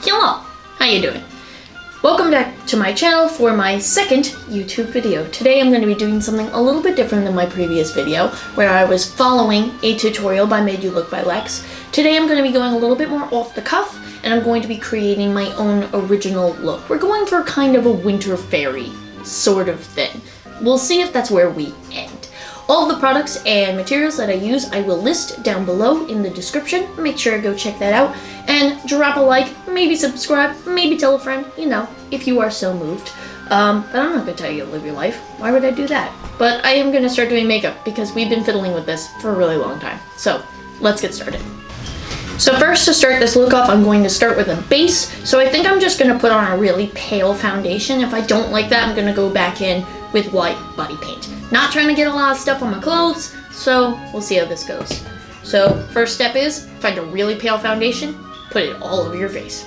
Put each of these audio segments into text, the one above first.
Hello, how you doing? Welcome back to my channel for my second YouTube video. Today I'm going to be doing something a little bit different than my previous video, where I was following a tutorial by Made You Look by Lex. Today I'm going to be going a little bit more off the cuff, and I'm going to be creating my own original look. We're going for kind of a winter fairy sort of thing. We'll see if that's where we end. All of the products and materials that I use I will list down below in the description. Make sure to go check that out and drop a like, maybe subscribe, maybe tell a friend, you know, if you are so moved. But I'm not going to tell you to live your life. Why would I do that? But I am going to start doing makeup because we've been fiddling with this for a really long time. So let's get started. So first, to start this look off, I'm going to start with a base. So I think I'm just going to put on a really pale foundation. If I don't like that, I'm going to go back in with white body paint. Not trying to get a lot of stuff on my clothes, so we'll see how this goes. So first step is, find a really pale foundation, put it all over your face.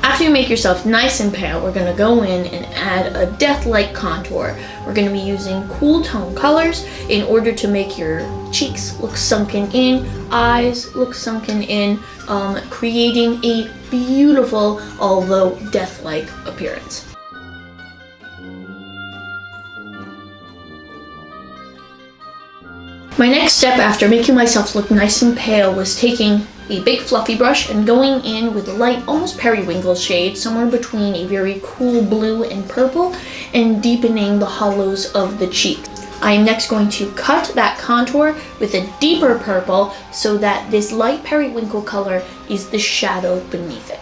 After you make yourself nice and pale, we're going to go in and add a death-like contour. We're going to be using cool tone colors in order to make your cheeks look sunken in, eyes look sunken in, creating a beautiful, although death-like appearance. My next step after making myself look nice and pale was taking a big fluffy brush and going in with a light, almost periwinkle shade, somewhere between a very cool blue and purple, and deepening the hollows of the cheek. I am next going to cut that contour with a deeper purple so that this light periwinkle color is the shadow beneath it.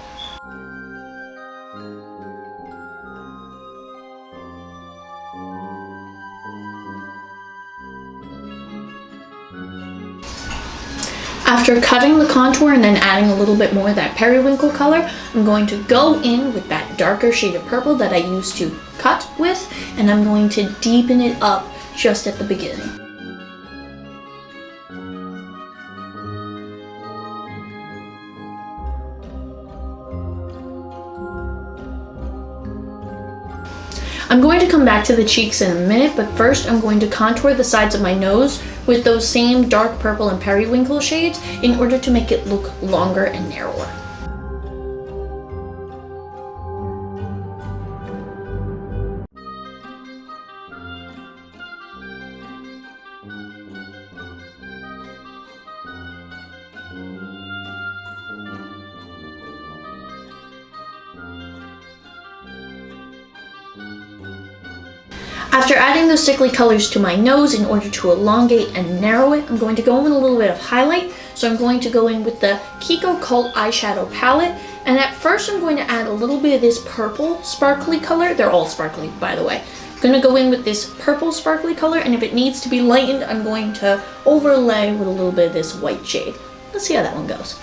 After cutting the contour and then adding a little bit more of that periwinkle color, I'm going to go in with that darker shade of purple that I used to cut with, and I'm going to deepen it up just at the beginning. I'm going to come back to the cheeks in a minute, but first I'm going to contour the sides of my nose with those same dark purple and periwinkle shades in order to make it look longer and narrower. After adding those sickly colors to my nose in order to elongate and narrow it, I'm going to go in with a little bit of highlight. So I'm going to go in with the KIKO Cult eyeshadow palette, and at first I'm going to add a little bit of this purple sparkly color. They're all sparkly, by the way. I'm going to go in with this purple sparkly color, and if it needs to be lightened, I'm going to overlay with a little bit of this white shade. Let's see how that one goes.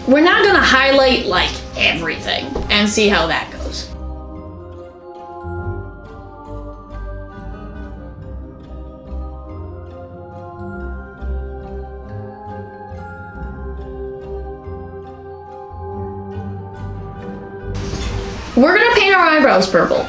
We're not going to highlight like everything and see how that goes. We're going to paint our eyebrows purple.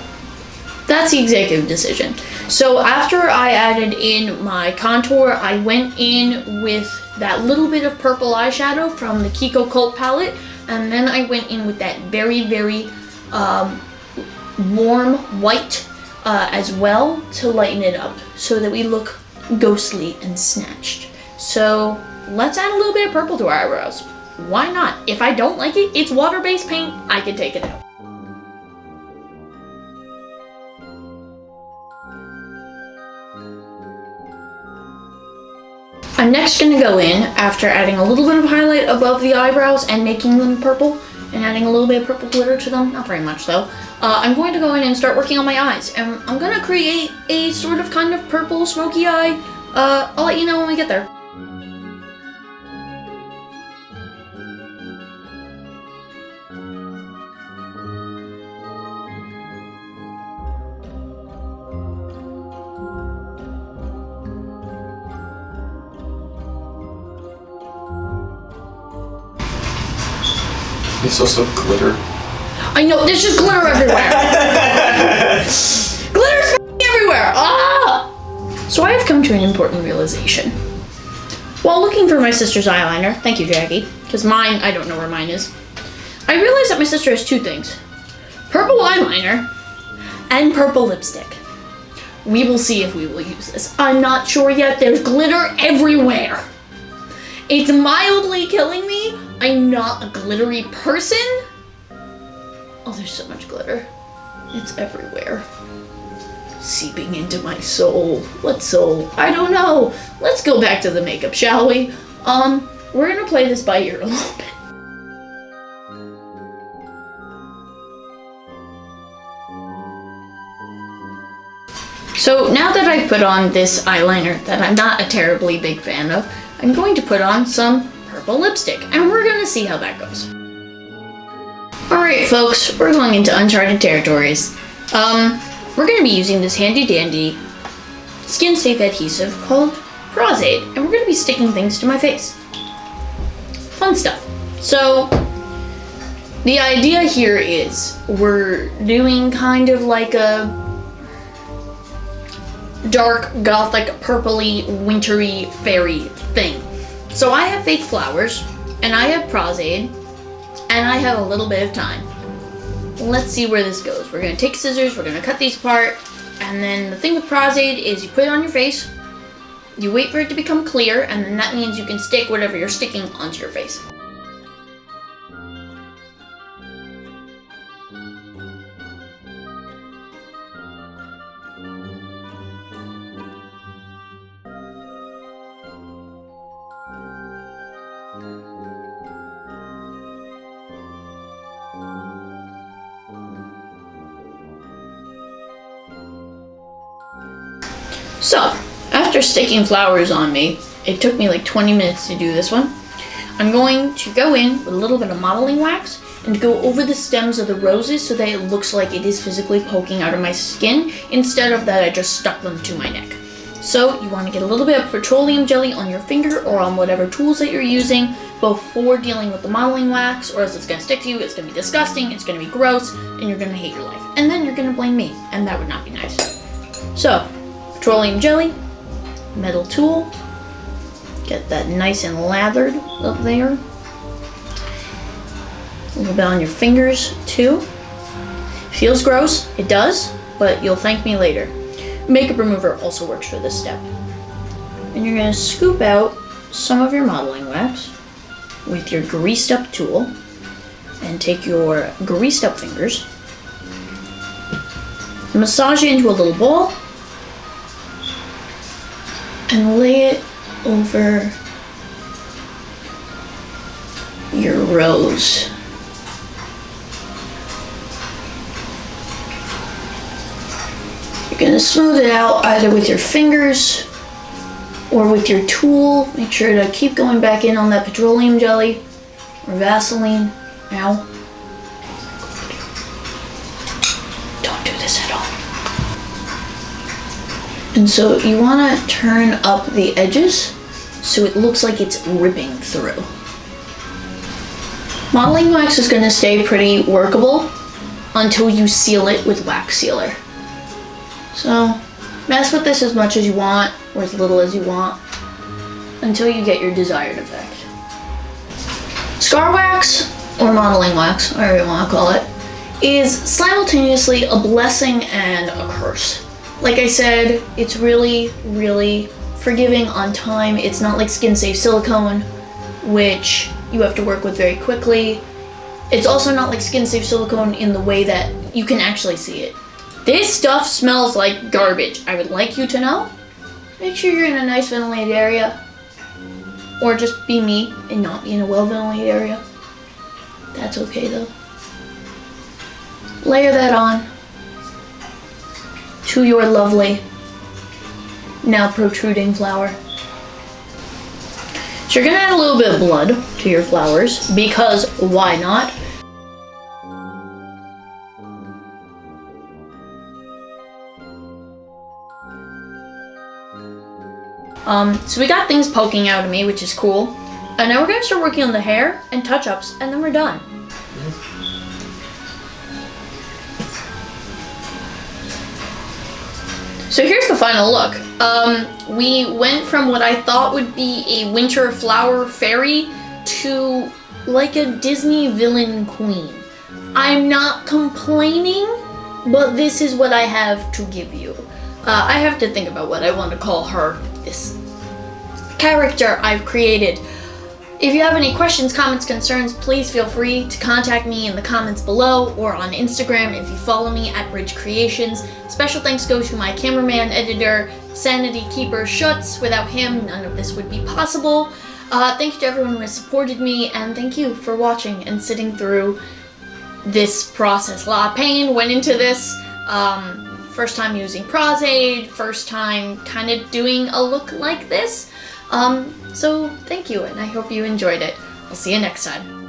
That's the executive decision. So after I added in my contour, I went in with that little bit of purple eyeshadow from the KIKO Cult palette, and then I went in with that very, very warm white as well to lighten it up so that we look ghostly and snatched. So let's add a little bit of purple to our eyebrows. Why not? If I don't like it, it's water-based paint, I can take it out. I'm next going to go in, after adding a little bit of highlight above the eyebrows and making them purple, and adding a little bit of purple glitter to them, not very much though, I'm going to go in and start working on my eyes. And I'm going to create a sort of kind of purple smoky eye. I'll let you know when we get there. There's also glitter. I know, there's just glitter everywhere. Glitter's everywhere. Ah! So I have come to an important realization. While looking for my sister's eyeliner, thank you, Jackie, because mine, I don't know where mine is. I realized that my sister has two things. Purple eyeliner and purple lipstick. We will see if we will use this. I'm not sure yet. There's glitter everywhere. It's mildly killing me. I'm not a glittery person. Oh, there's so much glitter. It's everywhere. Seeping into my soul. What soul? I don't know. Let's go back to the makeup, shall we? We're gonna play this by ear a little bit. So now that I've put on this eyeliner that I'm not a terribly big fan of, I'm going to put on some purple lipstick, and we're gonna see how that goes. Alright folks, we're going into uncharted territories. We're gonna be using this handy dandy skin safe adhesive called Pros-Aide, and we're gonna be sticking things to my face. Fun stuff. So, the idea here is we're doing kind of like a dark, gothic, purpley, wintry, fairy thing. So I have fake flowers, and I have Pros-Aide, and I have a little bit of time. Let's see where this goes. We're gonna take scissors, we're gonna cut these apart, and then the thing with Pros-Aide is you put it on your face, you wait for it to become clear, and then that means you can stick whatever you're sticking onto your face. So, after sticking flowers on me, it took me like 20 minutes to do this one. I'm going to go in with a little bit of modeling wax and go over the stems of the roses so that it looks like it is physically poking out of my skin instead of that I just stuck them to my neck. So you want to get a little bit of petroleum jelly on your finger or on whatever tools that you're using before dealing with the modeling wax, or else it's going to stick to you, it's going to be disgusting, it's going to be gross, and you're going to hate your life. And then you're going to blame me, and that would not be nice. So, petroleum jelly, metal tool, get that nice and lathered up there. A little bit on your fingers too. Feels gross, it does, but you'll thank me later. Makeup remover also works for this step. And you're gonna scoop out some of your modeling wax with your greased up tool and take your greased up fingers, massage it into a little ball, and lay it over your rose. You're gonna smooth it out either with your fingers or with your tool. Make sure to keep going back in on that petroleum jelly or Vaseline. Ow. Don't do this at all. And so you want to turn up the edges so it looks like it's ripping through. Modeling wax is going to stay pretty workable until you seal it with wax sealer. So mess with this as much as you want or as little as you want until you get your desired effect. Scar wax, or modeling wax, whatever you want to call it, is simultaneously a blessing and a curse. Like I said, it's really, really forgiving on time. It's not like skin safe silicone, which you have to work with very quickly. It's also not like skin safe silicone in the way that you can actually see it. This stuff smells like garbage. I would like you to know. Make sure you're in a nice ventilated area, or just be me and not be in a well ventilated area. That's okay though. Layer that on to your lovely, now protruding flower. So you're gonna add a little bit of blood to your flowers, because why not? So we got things poking out of me, which is cool. And now we're gonna start working on the hair and touch-ups, and then we're done. So here's the final look. We went from what I thought would be a winter flower fairy to like a Disney villain queen. I'm not complaining, but this is what I have to give you. I have to think about what I want to call her, this character I've created. If you have any questions, comments, concerns, please feel free to contact me in the comments below or on Instagram if you follow me at Bridge Creations. Special thanks go to my cameraman, editor, sanity keeper, Schutz. Without him, none of this would be possible. Thank you to everyone who has supported me, and thank you for watching and sitting through this process. A lot of pain went into this. First time using Pros-Aide, first time kind of doing a look like this. So thank you, and I hope you enjoyed it. I'll see you next time.